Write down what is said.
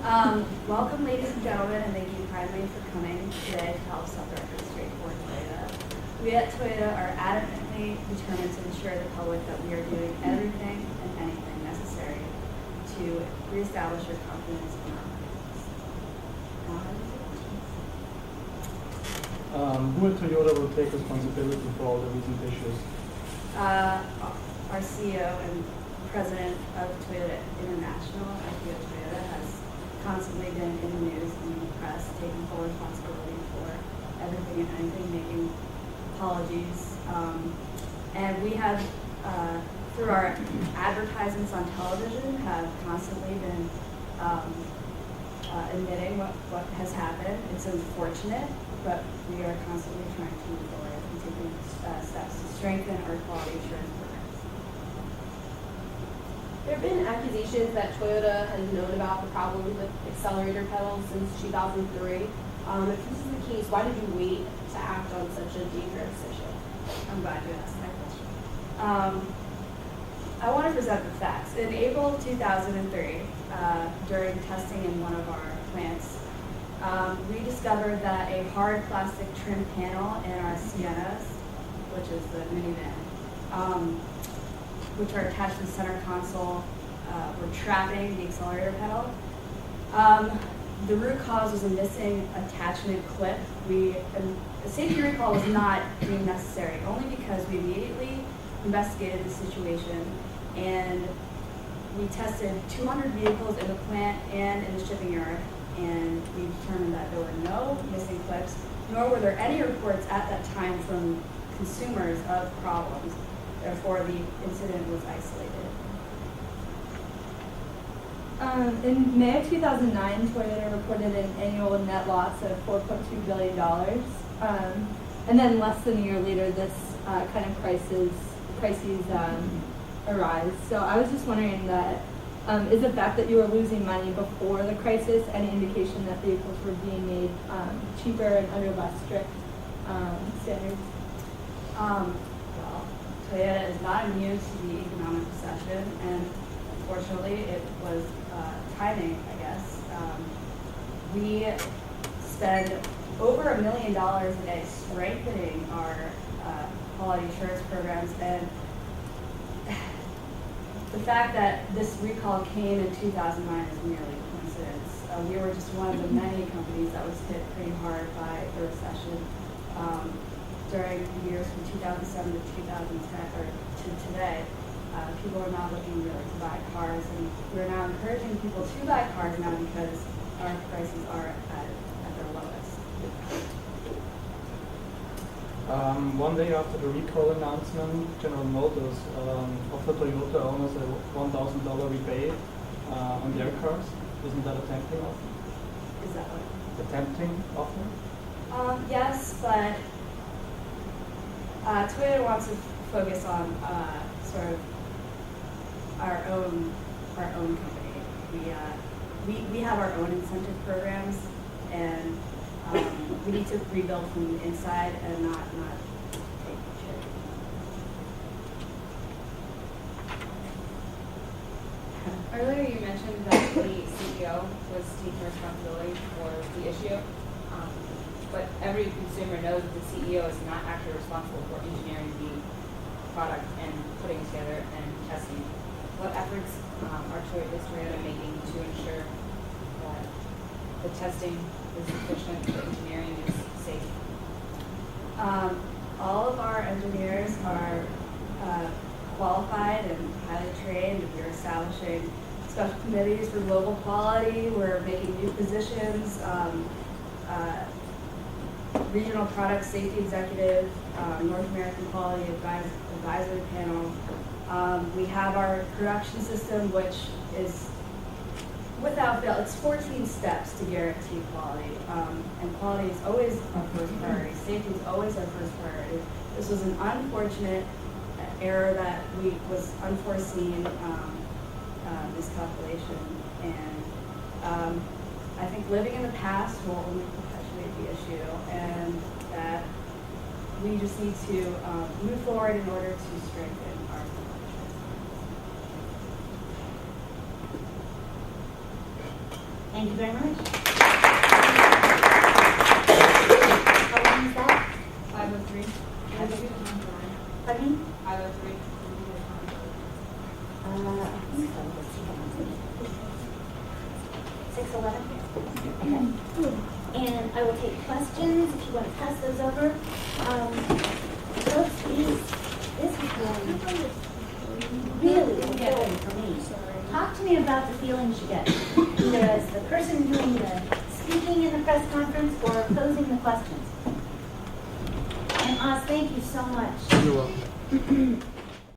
Welcome, ladies and gentlemen, and thank you kindly for coming today to help set the record straight for Toyota. We at Toyota are adamantly determined to ensure the public that we are doing everything and anything necessary to reestablish your confidence in our business. Who at Toyota will take responsibility for all the recent issues? Our CEO and president of Toyota International, Toyota, has constantly been in the news and in the press, taking full responsibility for everything and anything, making apologies. And we have, through our advertisements on television, have constantly been admitting what has happened. It's unfortunate, but we are constantly trying to move forward and taking steps to strengthen our quality assurance programs. There have been accusations that Toyota has known about the problems with accelerator pedals since 2003. If this is the case, why did you wait to act on such a dangerous issue? I'm glad you asked that question. I want to present the facts. In April 2003, during testing in one of our plants, we discovered that a hard plastic trim panel in our Siennas, which is the minivan, which are attached to the center console, were trapping the accelerator pedal. The root cause was a missing attachment clip. A safety recall was not deemed necessary, only because we immediately investigated the situation and we tested 200 vehicles in the plant and in the shipping yard, and we determined that there were no missing clips, nor were there any reports at that time from consumers of problems. Therefore, the incident was isolated. In May of 2009, Toyota reported an annual net loss of $4.2 billion. And then less than a year later, this kind of crises arise. So I was just wondering that, is the fact that you were losing money before the crisis any indication that vehicles were being made cheaper and under less strict standards? Well, Toyota is not immune to the economic recession, and unfortunately, it was timing, I guess. We spend over $1 million a day strengthening our quality assurance programs, and the fact that this recall came in 2009 is merely coincidence. We were just one of the many companies that was hit pretty hard by the recession. During the years from 2007 to 2010, or to today, people are not looking really to buy cars, and we're now encouraging people to buy cars now because our prices are at their lowest. One day after the recall announcement, General Motors offered Toyota owners a $1,000 rebate on their cars. Isn't that a tempting offer? Is that what? A tempting offer? Yes, but Toyota wants to focus on sort of our own company. We have our own incentive programs, and we need to rebuild from the inside and not take shit. Earlier you mentioned that the CEO was taking responsibility for the issue, but every consumer knows that the CEO is not actually responsible for engineering the product and putting it together and testing. What efforts is Toyota making to ensure that the testing is sufficient, the engineering is safe? All of our engineers are qualified and highly trained. We're establishing special committees for global quality. We're making new positions. Regional product safety executive, North American quality advisory panel. We have our production system, which is without fail, it's 14 steps to guarantee quality. And quality is always our first priority. Safety is always our first priority. This was an unfortunate error that was unforeseen miscalculation. And I think living in the past will only perpetuate the issue, and that we just need to move forward in order to strengthen our quality. Thank you very much. How long is that? 503. Pardon me? 503. I think so. Let's see. 6:11? Okay. And I will take questions if you want to pass those over. Folks, this is really fulfilling for me. Talk to me about the feelings you get, either as the person doing the speaking in the press conference or posing the questions. And Oz, thank you so much. You're welcome.